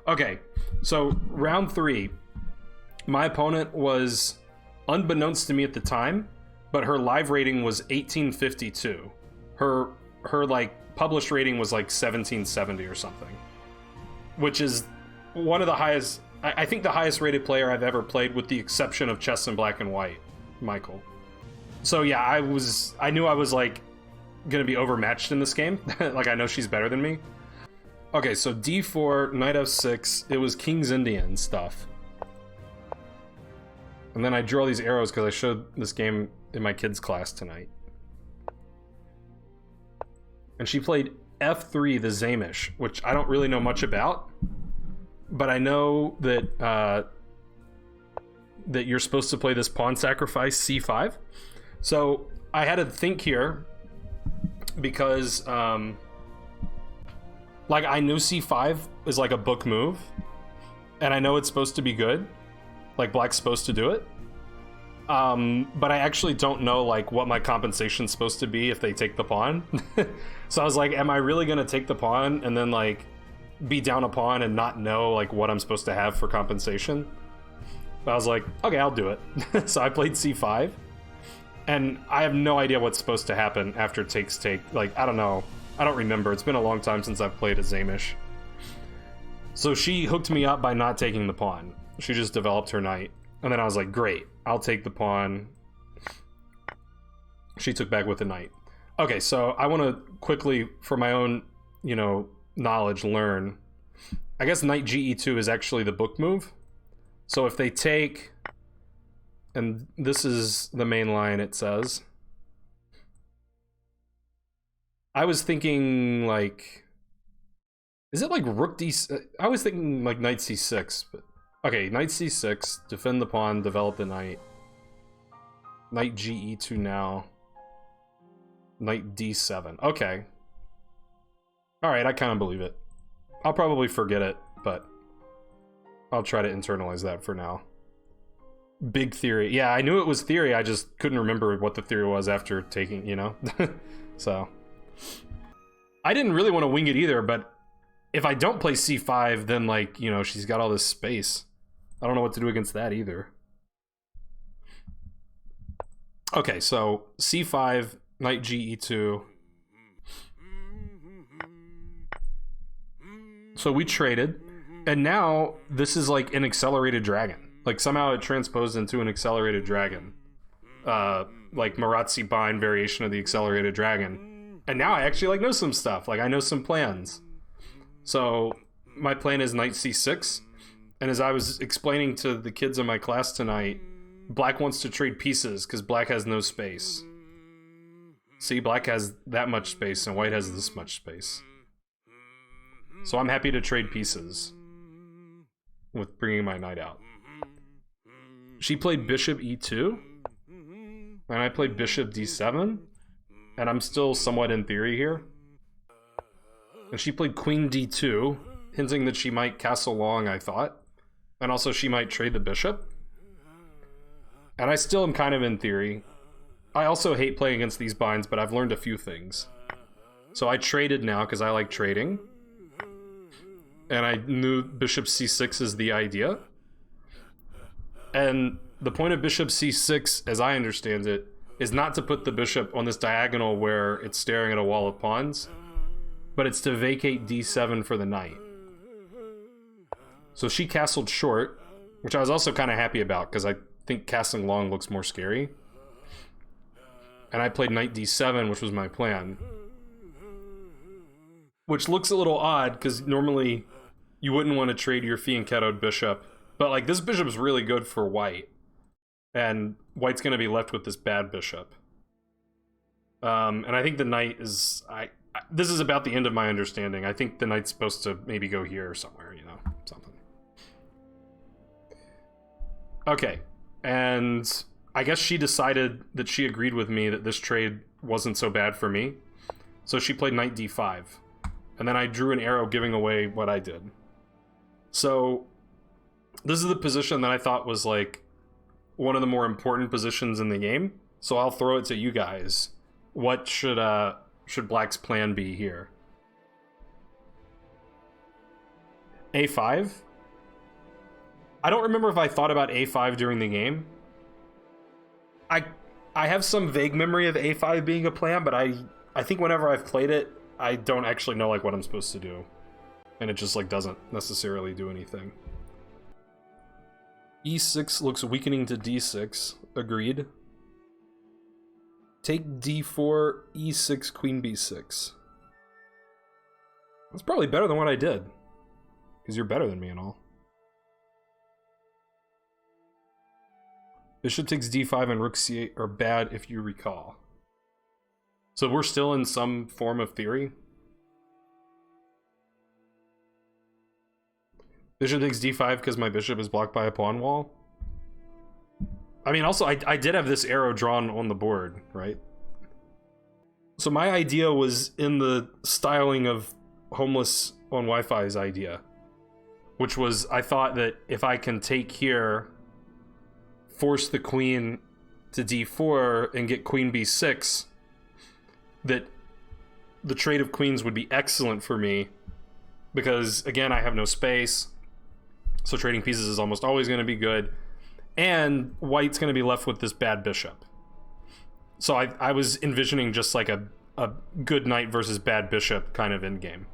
Okay, so round 3, my opponent was, unbeknownst to me at the time, but her live rating was 1852. Her like published rating was like 1770 or something, which is one of the highest. I think the highest rated player I've ever played, with the exception of Chess in Black and White, Michael. So yeah, I knew I was like gonna be overmatched in this game. Like, I know she's better than me. Okay, so d4, knight f6. It was King's Indian stuff. And then I drew all these arrows because I showed this game in my kids' class tonight. And she played f3, the Zamish, which I don't really know much about, but I know that that you're supposed to play this pawn sacrifice c5. So I had to think here because like, I knew c5 is like a book move, and I know it's supposed to be good. Like, black's supposed to do it. But I actually don't know like what my compensation's supposed to be if they take the pawn. So I was like, am I really gonna take the pawn and then like be down a pawn and not know like what I'm supposed to have for compensation? But I was like, okay, I'll do it. So I played c5, and I have no idea what's supposed to happen after takes take. Like, I don't know. I don't remember. It's been a long time since I've played a Zamish. So she hooked me up by not taking the pawn. She just developed her knight. And then I was like, great, I'll take the pawn. She took back with the knight. Okay, so I want to quickly, for my own, you know, knowledge, learn. I guess knight ge2 is actually the book move. So if they take, and this is the main line, it says. I was thinking like, is it like rook d? I was thinking like knight c6, but okay, knight c6, defend the pawn, develop the knight. Knight ge2 now. Knight d7. Okay. All right, I kind of believe it. I'll probably forget it, but I'll try to internalize that for now. Big theory. Yeah, I knew it was theory. I just couldn't remember what the theory was after taking, you know? So I didn't really want to wing it either, but if I don't play c5, then like, you know, she's got all this space. I don't know what to do against that either. Okay, so c5, knight ge2. So we traded, and now this is like an accelerated dragon. Like, somehow it transposed into an accelerated dragon. Like Marazzi bind variation of the accelerated dragon. And now I actually like know some stuff. Like, I know some plans. So my plan is knight c6. And as I was explaining to the kids in my class tonight, black wants to trade pieces because black has no space. See, black has that much space and white has this much space. So I'm happy to trade pieces with bringing my knight out. She played bishop e2, and I played bishop d7, and I'm still somewhat in theory here. And she played queen d2, hinting that she might castle long, I thought. And also she might trade the bishop. And I still am kind of in theory. I also hate playing against these binds, but I've learned a few things. So I traded now because I like trading. And I knew bishop c6 is the idea. And the point of bishop c6, as I understand it, is not to put the bishop on this diagonal where it's staring at a wall of pawns, but it's to vacate d7 for the knight. So she castled short, which I was also kind of happy about, because I think castling long looks more scary. And I played knight d7, which was my plan. Which looks a little odd, because normally you wouldn't want to trade your fianchettoed bishop. But like, this bishop's really good for white. And white's going to be left with this bad bishop. And I think the knight is... this is about the end of my understanding. I think the knight's supposed to maybe go here or somewhere, you know, something. Okay, and I guess she decided that she agreed with me that this trade wasn't so bad for me. So she played knight d5. And then I drew an arrow giving away what I did. So this is the position that I thought was like one of the more important positions in the game. So I'll throw it to you guys. What should black's plan be here? A5? I don't remember if I thought about A5 during the game. I have some vague memory of A5 being a plan, but I think whenever I've played it, I don't actually know like what I'm supposed to do. And it just like doesn't necessarily do anything. E6 looks weakening to D6. Agreed. Take D4, E6, Queen B6. That's probably better than what I did. Because you're better than me and all. Bishop takes D5 and Rook C8 are bad if you recall. So we're still in some form of theory. Bishop takes D5 because my bishop is blocked by a pawn wall. I mean, also, I did have this arrow drawn on the board, right? So my idea was in the styling of Homeless on Wi-Fi's idea. Which was, I thought that if I can take here, force the queen to D4 and get Queen B6, that the trade of queens would be excellent for me. Because, again, I have no space. So trading pieces is almost always going to be good. And white's going to be left with this bad bishop. So I was envisioning just like a good knight versus bad bishop kind of endgame.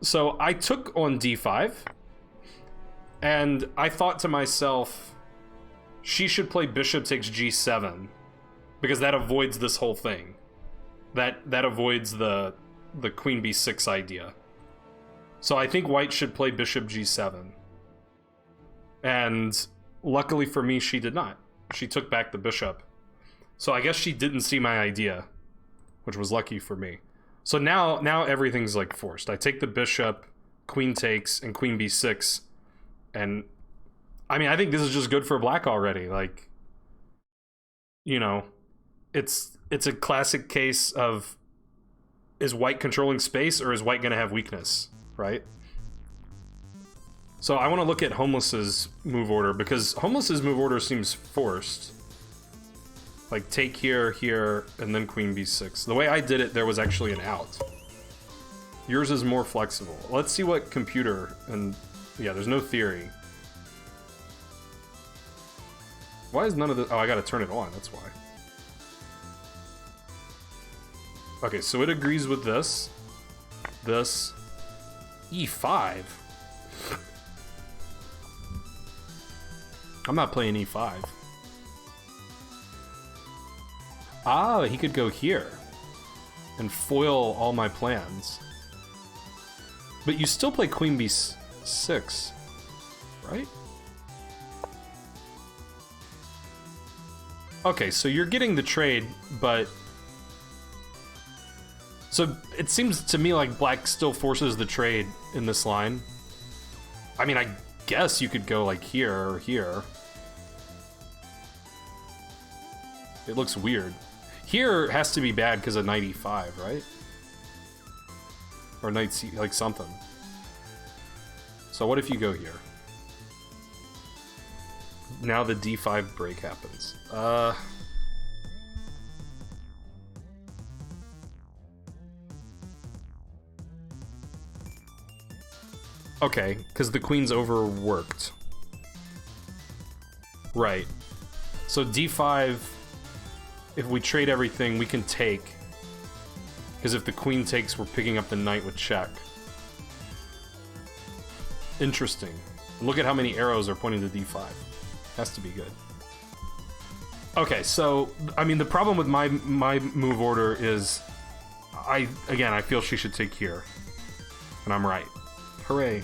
So I took on D5. And I thought to myself, she should play bishop takes G7. Because that avoids this whole thing. That avoids the Queen B6 idea. So I think white should play bishop G7. And luckily for me, she did not. She took back the bishop. So I guess she didn't see my idea, which was lucky for me. So now everything's like forced. I take the bishop, queen takes, and Queen B6. And I mean, I think this is just good for black already. Like, you know, it's a classic case of, is white controlling space or is white going to have weakness, right? So I want to look at Homeless's move order, because Homeless's move order seems forced. Like take here, here, and then Queen B6. The way I did it, there was actually an out. Yours is more flexible. Let's see what computer, and yeah, there's no theory. Why is none of the, oh, I gotta turn it on, that's why. Okay, so it agrees with this. This. E5. I'm not playing E5. Ah, he could go here and foil all my plans. But you still play Queen B6, right? Okay, so you're getting the trade, but... So it seems to me like black still forces the trade in this line. I mean, I guess you could go like here or here. It looks weird. Here has to be bad because of knight e5, right? Or knight c, like something. So what if you go here? Now the d5 break happens. Okay, because the queen's overworked. Right. So d5, if we trade everything, we can take. Because if the queen takes, we're picking up the knight with check. Interesting. Look at how many arrows are pointing to d5. Has to be good. Okay, so, I mean, the problem with my move order is... I feel she should take here. And I'm right. Hooray.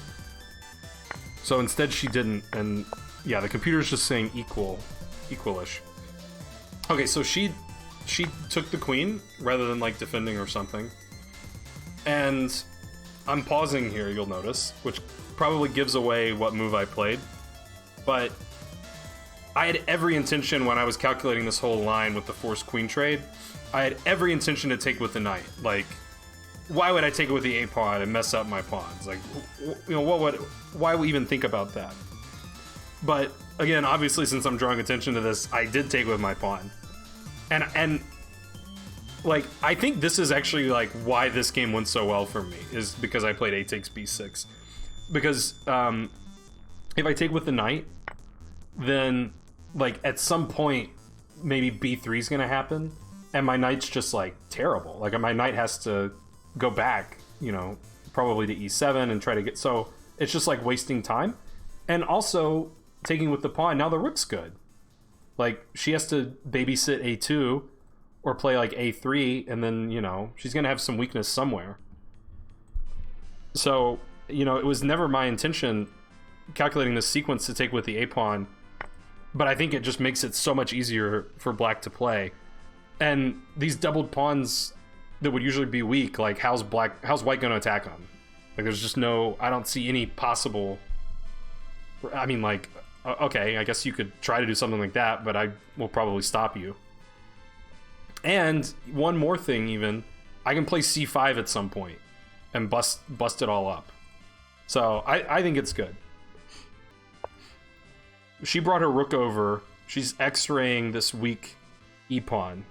So instead she didn't, and yeah, the computer's just saying equal-ish. Okay, so she took the queen, rather than like defending or something. And I'm pausing here, you'll notice, which probably gives away what move I played. But I had every intention when I was calculating this whole line with the forced queen trade, I had every intention to take with the knight. Like, why would I take it with the a pawn and mess up my pawns? Like, you know, why would we even think about that? But again, obviously, since I'm drawing attention to this, I did take with my pawn, and like, I think this is actually, like, why this game went so well for me, is because I played A takes B6. Because, if I take with the knight, then, like, at some point, maybe B3 is gonna happen, and my knight's just, like, terrible. Like, my knight has to go back, you know, probably to E7 and try to get... So, it's just, like, wasting time. And also, taking with the pawn, now the rook's good. Like, she has to babysit A2, or play, like, A3, and then, you know, she's gonna have some weakness somewhere. So, you know, it was never my intention calculating this sequence to take with the A-pawn, but I think it just makes it so much easier for black to play. And these doubled pawns that would usually be weak, like, how's white gonna attack them? Like, there's just no... I don't see any possible... I mean, like, okay, I guess you could try to do something like that, but I will probably stop you. And one more thing, even, I can play C5 at some point and bust it all up. So I think it's good. She brought her rook over. She's X-raying this weak e-pawn.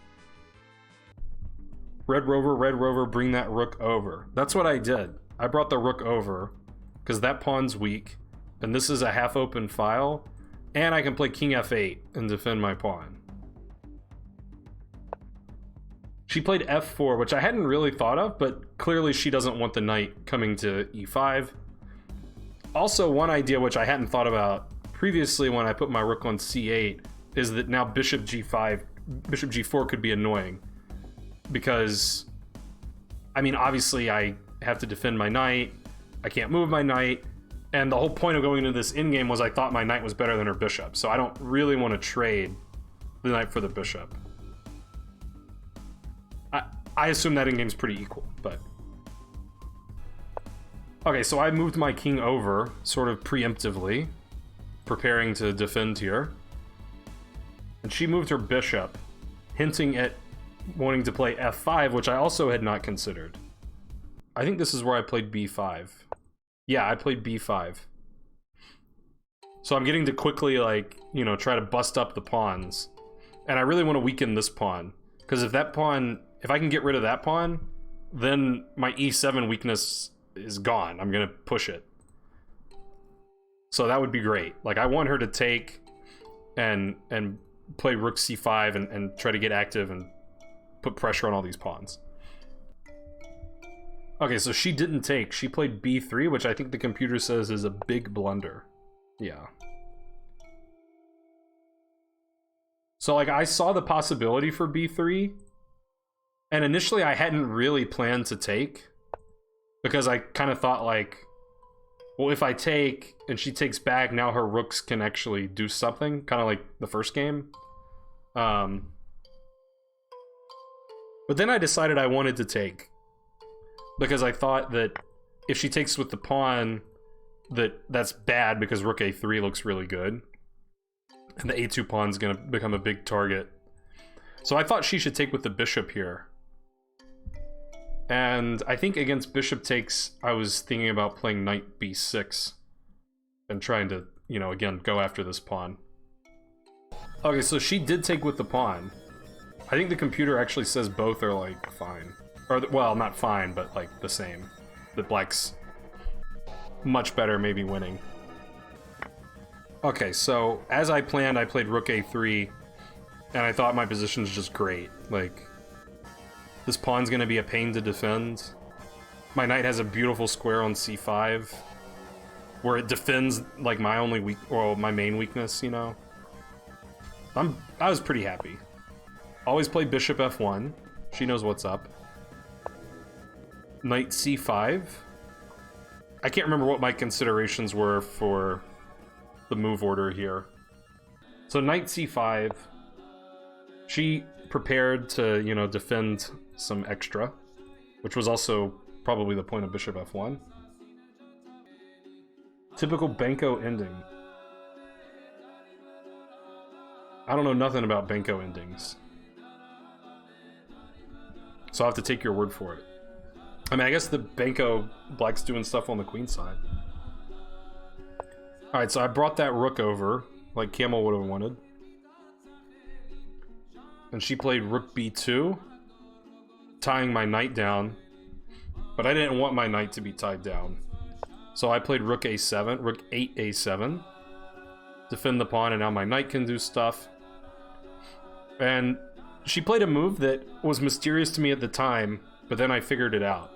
Red rover, bring that rook over. That's what I did. I brought the rook over because that pawn's weak, and this is a half-open file, and I can play king f8 and defend my pawn. She played f4, which I hadn't really thought of, but clearly she doesn't want the knight coming to e5. Also, one idea which I hadn't thought about previously when I put my rook on c8 is that now bishop g5, bishop g4 could be annoying. Because, I mean, obviously I have to defend my knight, I can't move my knight, and the whole point of going into this endgame was I thought my knight was better than her bishop, so I don't really want to trade the knight for the bishop. I assume that endgame's pretty equal, but... Okay, so I moved my king over, sort of preemptively, preparing to defend here. And she moved her bishop, hinting at wanting to play f5, which I also had not considered. I think this is where I played b5. Yeah, I played b5. So I'm getting to quickly, like, you know, try to bust up the pawns. And I really want to weaken this pawn. Because if that pawn... If I can get rid of that pawn, then my e7 weakness is gone. I'm going to push it. So that would be great. Like, I want her to take and play rook c5 and try to get active and put pressure on all these pawns. Okay, so she didn't take. She played b3, which I think the computer says is a big blunder. Yeah. So, like, I saw the possibility for b3, and initially I hadn't really planned to take, because I kind of thought, like, well, if I take and she takes back, now her rooks can actually do something, kind of like the first game. But then I decided I wanted to take, because I thought that if she takes with the pawn, that's bad because rook a3 looks really good, and the a2 pawn's gonna become a big target. So I thought she should take with the bishop here. And I think against bishop takes, I was thinking about playing knight b6 and trying to, you know, again, go after this pawn. Okay, so she did take with the pawn. I think the computer actually says both are, like, fine. Or, well, not fine, but, like, the same. That black's much better, maybe winning. Okay, so as I planned, I played rook a3, and I thought my position's just great. Like, this pawn's gonna be a pain to defend. My knight has a beautiful square on c5, where it defends, like, my only my main weakness, you know? I was pretty happy. Always play bishop f1. She knows what's up. Knight c5. I can't remember what my considerations were for the move order here. So knight c5. She prepared to, you know, defend some extra, which was also probably the point of bishop f1. Typical Benko ending. I don't know nothing about Benko endings, so I'll have to take your word for it. I mean, I guess the Benko black's doing stuff on the queen side. Alright, so I brought that rook over, like Camel would have wanted. And she played rook b2. tying my knight down, but I didn't want my knight to be tied down. So I played rook a7, rook 8 a7, defend the pawn, and now my knight can do stuff. And she played a move that was mysterious to me at the time, but then I figured it out.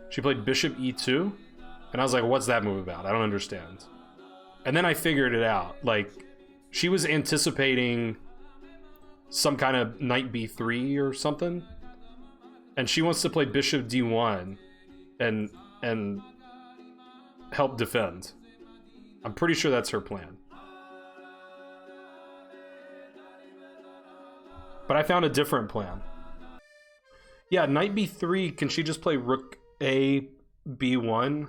She played bishop e2, and I was like, what's that move about? I don't understand. And then I figured it out. Like, she was anticipating some kind of knight b3 or something, and she wants to play bishop d1 and help defend. I'm pretty sure that's her plan. But I found a different plan. Yeah, knight b3, can she just play rook a b1?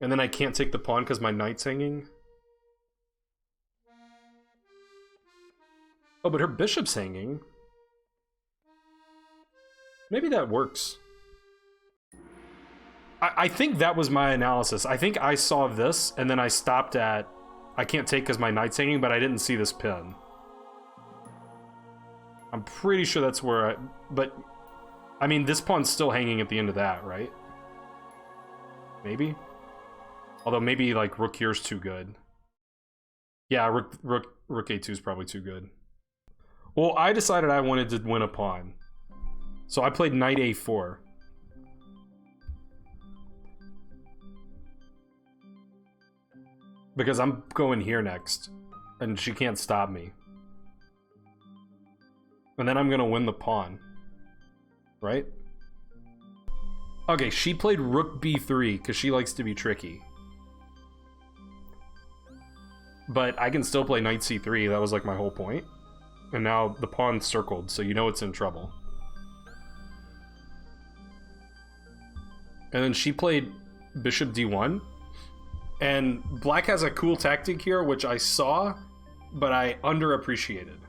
And then I can't take the pawn because my knight's hanging? Oh, but her bishop's hanging. Maybe that works. I think that was my analysis. I think I saw this, and then I stopped at, I can't take because my knight's hanging, but I didn't see this pin. I'm pretty sure that's where but, I mean, this pawn's still hanging at the end of that, right? Maybe? Although maybe, like, rook here's too good. Yeah, rook a2 is probably too good. Well, I decided I wanted to win a pawn. So I played knight a4. Because I'm going here next, and she can't stop me. And then I'm gonna win the pawn. Right? Okay, she played rook b3, because she likes to be tricky. But I can still play knight c3, that was like my whole point. And now the pawn's circled, so you know it's in trouble. And then she played bishop d1. And black has a cool tactic here, which I saw, but I underappreciated.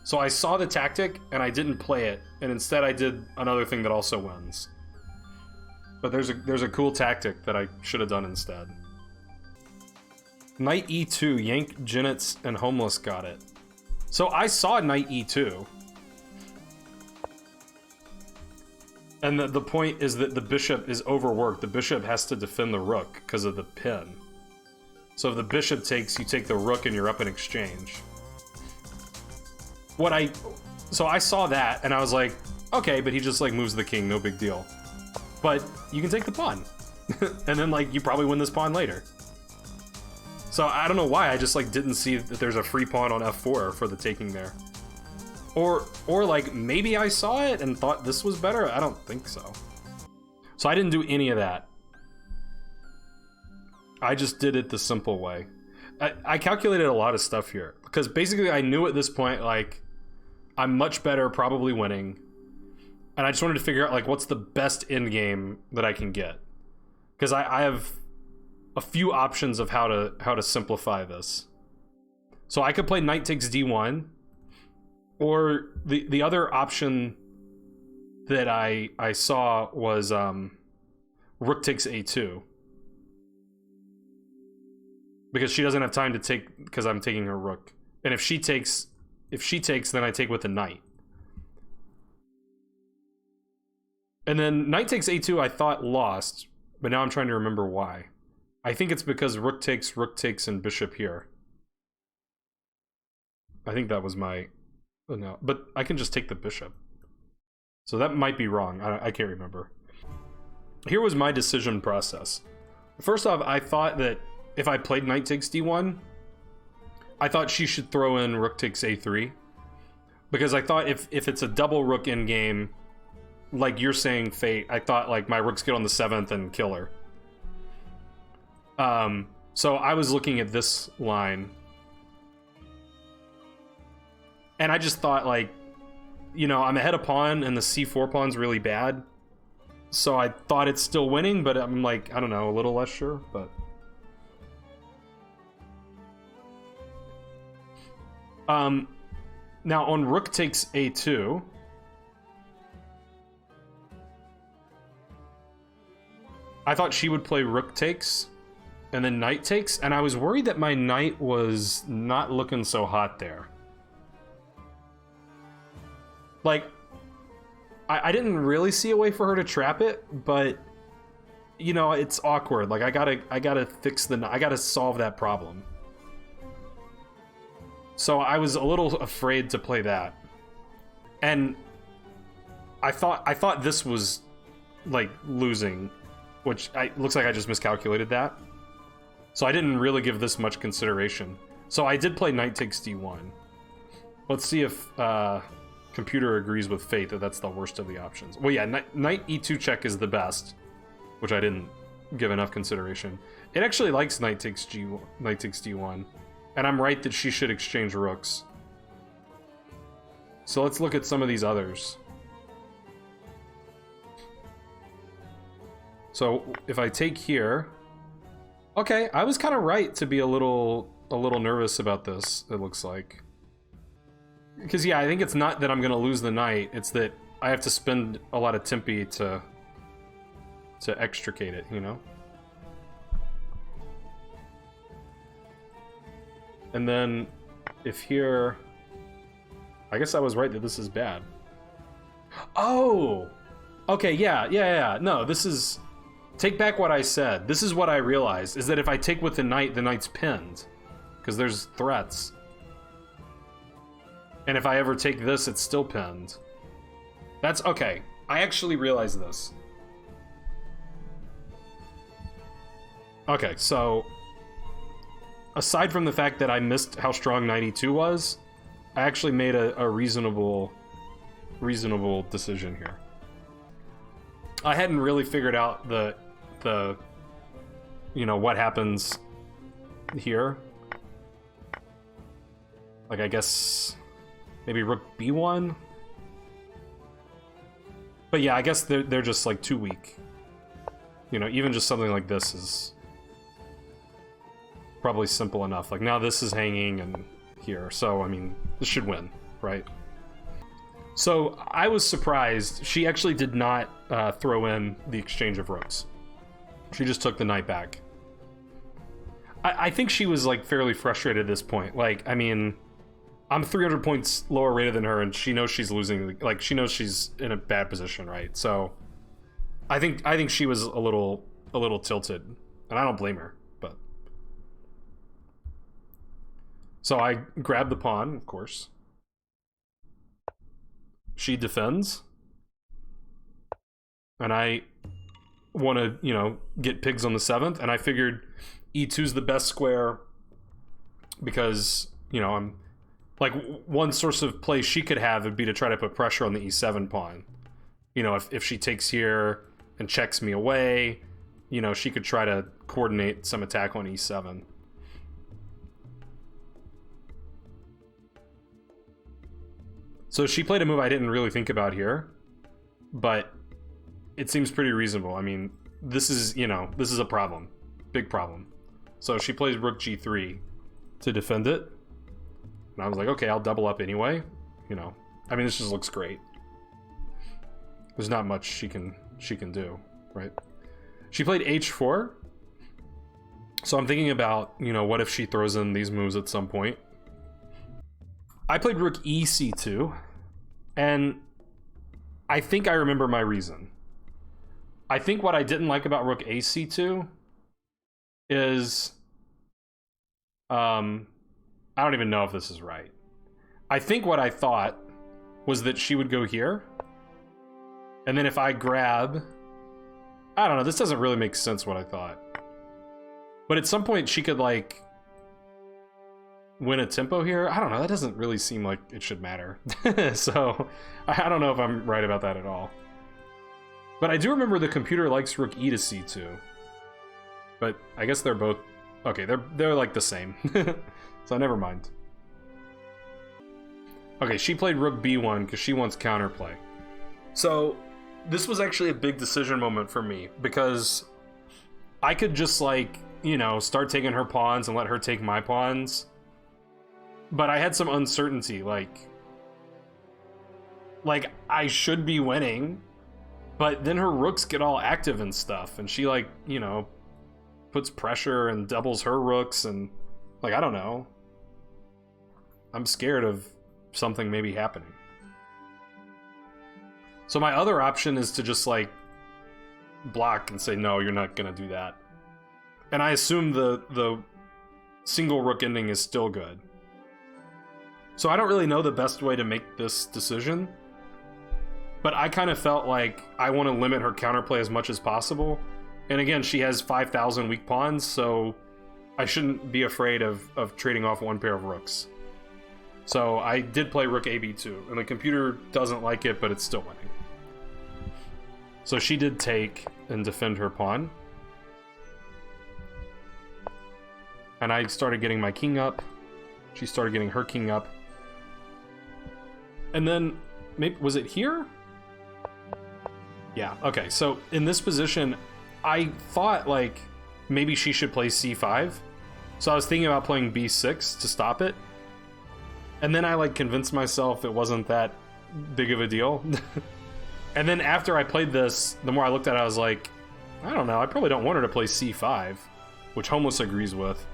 So I saw the tactic, and I didn't play it, and instead I did another thing that also wins. But there's a cool tactic that I should have done instead. Knight e2, Yank, Jinitz, and Homeless got it. So I saw knight e2. And the point is that the bishop is overworked. The bishop has to defend the rook because of the pin. So if the bishop takes, you take the rook and you're up in exchange. So I saw that and I was like, okay, but he just like moves the king, no big deal. But you can take the pawn. And then like you probably win this pawn later. So I don't know why, I just like didn't see that there's a free pawn on f4 for the taking there. Or like, maybe I saw it and thought this was better? I don't think so. So I didn't do any of that. I just did it the simple way. I calculated a lot of stuff here. Because basically I knew at this point, like, I'm much better probably winning. And I just wanted to figure out, like, what's the best end game that I can get. Because I have a few options of how to simplify this. So I could play knight takes d1. Or the other option that I saw was rook takes a2. Because she doesn't have time to take, because I'm taking her rook. And if she takes, then I take with the knight. And then knight takes a2 I thought lost, but now I'm trying to remember why. I think it's because rook takes, and bishop here. I think that was my... No, but I can just take the bishop. So that might be wrong. I can't remember. Here was my decision process. First off, I thought that if I played knight takes d1, I thought she should throw in rook takes a3. Because I thought if it's a double rook in game, like you're saying, Fate, I thought like my rooks get on the 7th and kill her. So I was looking at this line. And I just thought, like, you know, I'm ahead of pawn, and the c4 pawn's really bad. So I thought it's still winning, but I'm like, I don't know, a little less sure, but... Now, on rook takes a2... I thought she would play rook takes, and then knight takes, and I was worried that my knight was not looking so hot there. Like, I didn't really see a way for her to trap it, but you know, it's awkward. Like I gotta fix I gotta solve that problem. So I was a little afraid to play that. And I thought this was like losing, which looks like I just miscalculated that. So I didn't really give this much consideration. So I did play knight takes d1. Let's see if computer agrees with fate that that's the worst of the options. Well, yeah, knight e2 check is the best, which I didn't give enough consideration. It actually likes knight takes d1, and I'm right that she should exchange rooks. So let's look at some of these others. So if I take here, okay, I was kind of right to be a little nervous about this. It looks like. Because, yeah, I think it's not that I'm going to lose the knight. It's that I have to spend a lot of tempi to extricate it, you know? And then, if here... I guess I was right that this is bad. Oh! Okay, yeah. No, this is... Take back what I said. This is what I realized, is that if I take with the knight's pinned. Because there's threats. And if I ever take this, it's still pinned. That's okay. I actually realized this. Okay, so aside from the fact that I missed how strong 92 was, I actually made a reasonable decision here. I hadn't really figured out the you know, what happens here. Like, I guess maybe rook b1. But yeah, I guess they're just like too weak. You know, even just something like this is probably simple enough. Like now this is hanging and here, so I mean, this should win, right? So I was surprised. She actually did not throw in the exchange of rooks. She just took the knight back. I think she was like fairly frustrated at this point. Like, I mean, I'm 300 points lower rated than her, and she knows she's losing. Like, she knows she's in a bad position, right? So, I think she was a little tilted, and I don't blame her. But so I grab the pawn, of course. She defends, and I want to, you know, get pigs on the 7th, and I figured e2's the best square because, you know, I'm like, one source of play she could have would be to try to put pressure on the e7 pawn. You know, if she takes here and checks me away, you know, she could try to coordinate some attack on e7. So she played a move I didn't really think about here, but it seems pretty reasonable. I mean, this is, you know, this is a problem. Big problem. So she plays rook g3 to defend it. And I was like, okay, I'll double up anyway. You know, I mean, this just looks great. There's not much she can do, right? She played h4. So I'm thinking about, you know, what if she throws in these moves at some point? I played rook ec2, and I think I remember my reason. I think what I didn't like about rook ac2 is, I don't even know if this is right. I think what I thought was that she would go here, and then if I grab, I don't know, this doesn't really make sense what I thought. But at some point she could like win a tempo here. I don't know, that doesn't really seem like it should matter. So I don't know if I'm right about that at all. But I do remember the computer likes rook e to c2. But I guess they're both okay, they're like the same. So never mind. Okay, she played rook b1 because she wants counterplay. So this was actually a big decision moment for me because I could just like, you know, start taking her pawns and let her take my pawns. But I had some uncertainty, like I should be winning, but then her rooks get all active and stuff, and she like, you know, puts pressure and doubles her rooks, and like, I don't know. I'm scared of something maybe happening. So my other option is to just like block and say, no, you're not gonna do that. And I assume the single rook ending is still good. So I don't really know the best way to make this decision, but I kind of felt like I want to limit her counterplay as much as possible. And again, she has 5,000 weak pawns, so I shouldn't be afraid of trading off one pair of rooks. So I did play rook AB2, and the computer doesn't like it, but it's still winning. So she did take and defend her pawn. And I started getting my king up. She started getting her king up. And then, maybe, was it here? Yeah, okay, so in this position, I thought, like, maybe she should play c5. So I was thinking about playing b6 to stop it. And then I, like, convinced myself it wasn't that big of a deal. And then after I played this, the more I looked at it, I was like, I don't know, I probably don't want her to play c5, which Homeless agrees with.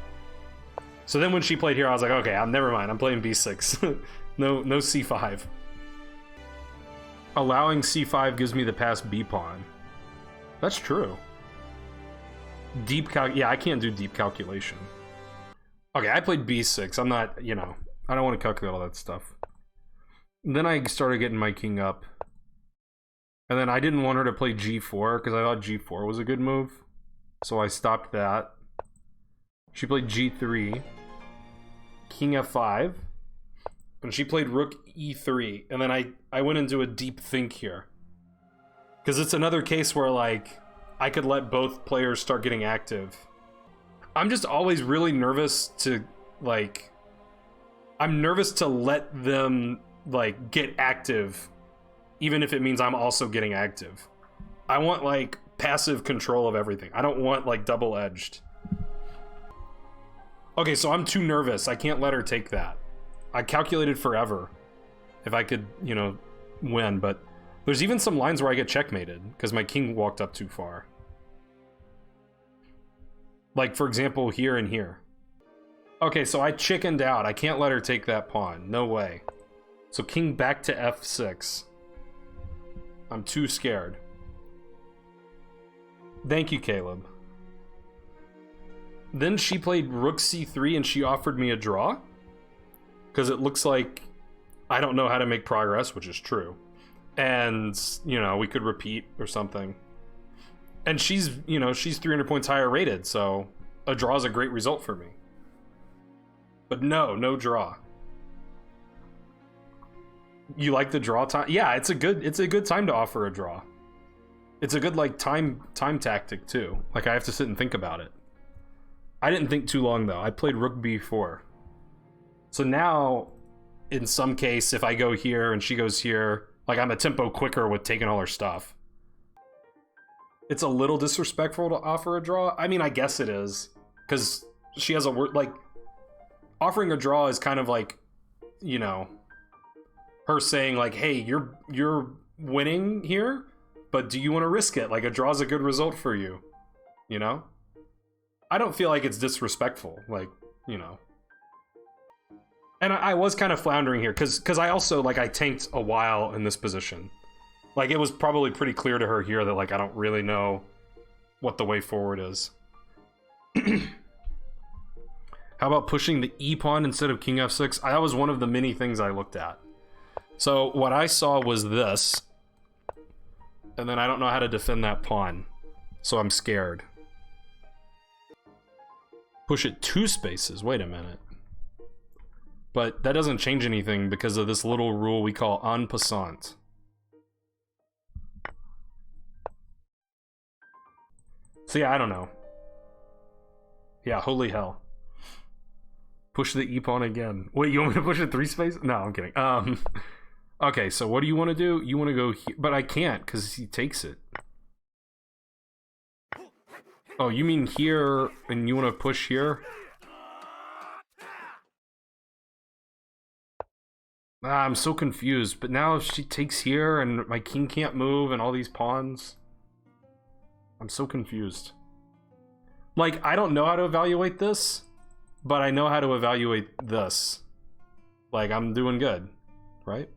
So then when she played here, I was like, okay, never mind, I'm playing b6. no c5. Allowing c5 gives me the pass b pawn. That's true. Yeah, I can't do deep calculation. Okay, I played b6. I'm not, you know, I don't want to calculate all that stuff. And then I started getting my king up. And then I didn't want her to play g4 because I thought g4 was a good move. So I stopped that. She played g3. King f5. And she played rook e3. And then I went into a deep think here. Because it's another case where, like, I could let both players start getting active. I'm just always really nervous to, like... I'm nervous to let them, like, get active, even if it means I'm also getting active. I want, like, passive control of everything. I don't want, like, double-edged. Okay, so I'm too nervous. I can't let her take that. I calculated forever if I could, you know, win, but there's even some lines where I get checkmated because my king walked up too far. Like, for example, here and here. Okay, so I chickened out. I can't let her take that pawn. No way. So king back to f6. I'm too scared. Thank you, Caleb. Then she played rook c3 and she offered me a draw. Because it looks like I don't know how to make progress, which is true. And, you know, we could repeat or something. And she's, you know, she's 300 points higher rated, so a draw is a great result for me. But no draw. You like the draw time? Yeah, it's a good time to offer a draw. It's a good, like, time tactic too. Like, I have to sit and think about it. I didn't think too long though. I played rook b4. So now, in some case, if I go here and she goes here, like, I'm a tempo quicker with taking all her stuff. It's a little disrespectful to offer a draw. I mean, I guess it is, because she has a word, like, offering a draw is kind of like, you know, her saying, like, hey, you're winning here, but do you want to risk it? Like, a draw is a good result for you, you know? I don't feel like it's disrespectful, like, you know. And I was kind of floundering here, because I also, like, I tanked a while in this position. Like, it was probably pretty clear to her here that, like, I don't really know what the way forward is. How about pushing the e pawn instead of king f6? That was one of the many things I looked at. So what I saw was this, and then I don't know how to defend that pawn, so I'm scared. Push it 2 spaces. Wait a minute. But that doesn't change anything because of this little rule we call en passant. So yeah, I don't know. Yeah, holy hell. Push the e-pawn again. Wait, you want me to push it 3 spaces? No, I'm kidding. Okay, so what do you want to do? You want to go here, but I can't because he takes it. Oh, you mean here, and you want to push here? I'm so confused, but now if she takes here and my king can't move and all these pawns, I'm so confused. Like, I don't know how to evaluate this, but I know how to evaluate this. Like, I'm doing good, right?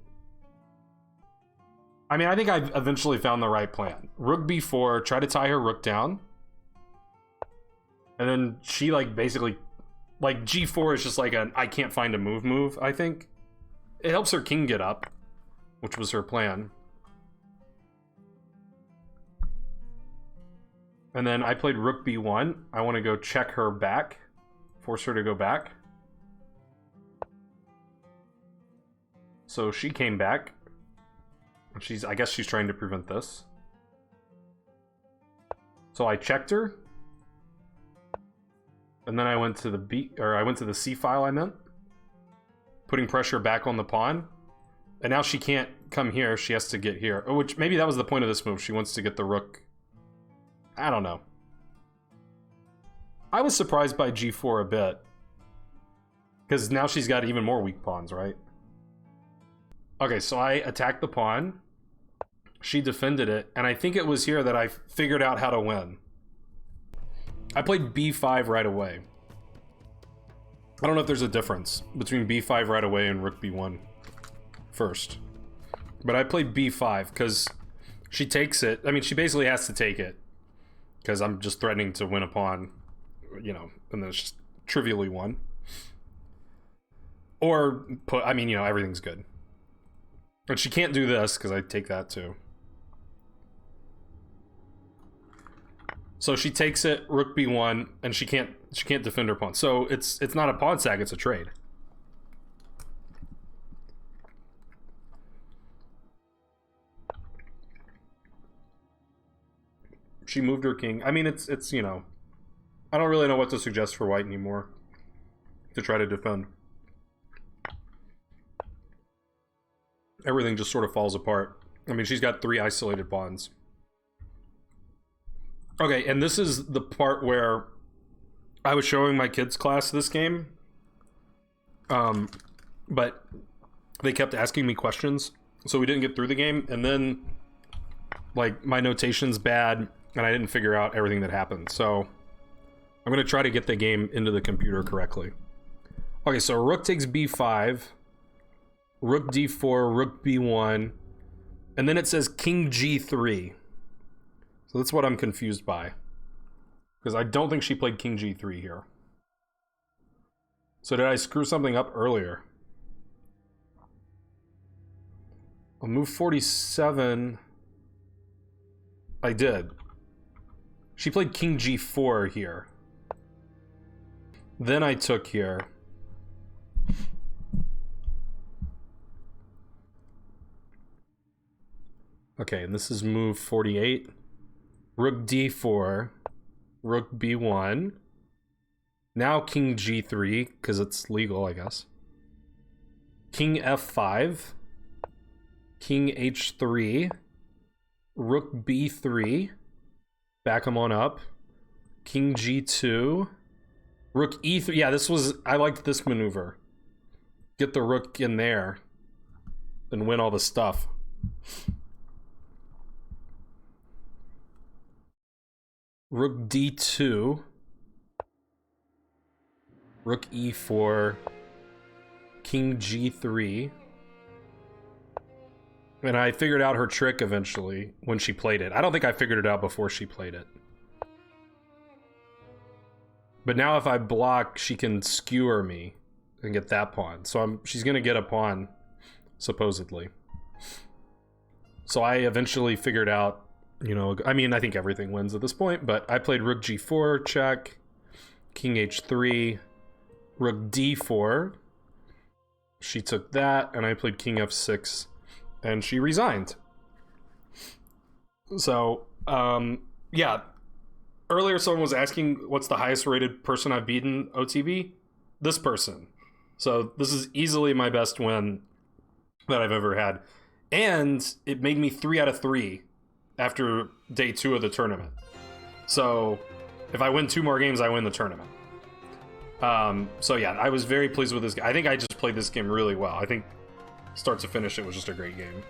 I mean, I think I've eventually found the right plan. Rook b4, try to tie her rook down. And then she, like, basically... Like, g4 is just like an I can't find a move, I think. It helps her king get up, which was her plan. And then I played rook b1. I want to go check her back. Force her to go back. So she came back. I guess she's trying to prevent this. So I checked her. And then I went to the C file, I meant. Putting pressure back on the pawn. And now she can't come here, she has to get here. Oh, which, maybe that was the point of this move. She wants to get the rook. I don't know. I was surprised by g4 a bit. Because now she's got even more weak pawns, right? Okay, so I attacked the pawn. She defended it. And I think it was here that I figured out how to win. I played b5 right away. I don't know if there's a difference between b5 right away and rook b1 first. But I played b5 because she takes it. I mean, she basically has to take it. Because I'm just threatening to win a pawn, you know, and then it's just trivially won. Or, everything's good. But she can't do this because I take that too. So she takes it, rook b1, and she can't defend her pawn. So it's not a pawn sack, it's a trade. She moved her king. I mean, it's you know, I don't really know what to suggest for white anymore to try to defend. Everything just sort of falls apart. I mean, she's got 3 isolated pawns. Okay, and this is the part where I was showing my kids' class this game. But they kept asking me questions, so we didn't get through the game, and then, like, my notation's bad, and I didn't figure out everything that happened, so I'm gonna try to get the game into the computer correctly. Okay, so rook takes b5, rook d4, rook b1, and then it says king g3. So that's what I'm confused by. Because I don't think she played king g3 here. So did I screw something up earlier? On move 47... I did. She played king g4 here. Then I took here. Okay, and this is move 48. Rook d4, rook b1. Now king g3, because it's legal, I guess. King f5. King h3. Rook b3. Back him on up. King g2. Rook e3. Yeah, I liked this maneuver. Get the rook in there. And win all the stuff. Rook d2, rook e4, king g3, and I figured out her trick eventually when she played it. I don't think I figured it out before she played it. But now if I block, she can skewer me and get that pawn. So she's gonna get a pawn, supposedly. So I eventually figured out, you know, I mean, I think everything wins at this point, but I played rook g4, check, king h3, rook d4. She took that, and I played king f6, and she resigned. So, yeah. Earlier someone was asking what's the highest rated person I've beaten OTB? This person. So this is easily my best win that I've ever had. And it made me 3 out of 3 after day 2 of the tournament. So if I win 2 more games, I win the tournament. So yeah, I was very pleased with this game. I think I just played this game really well. I think start to finish, it was just a great game.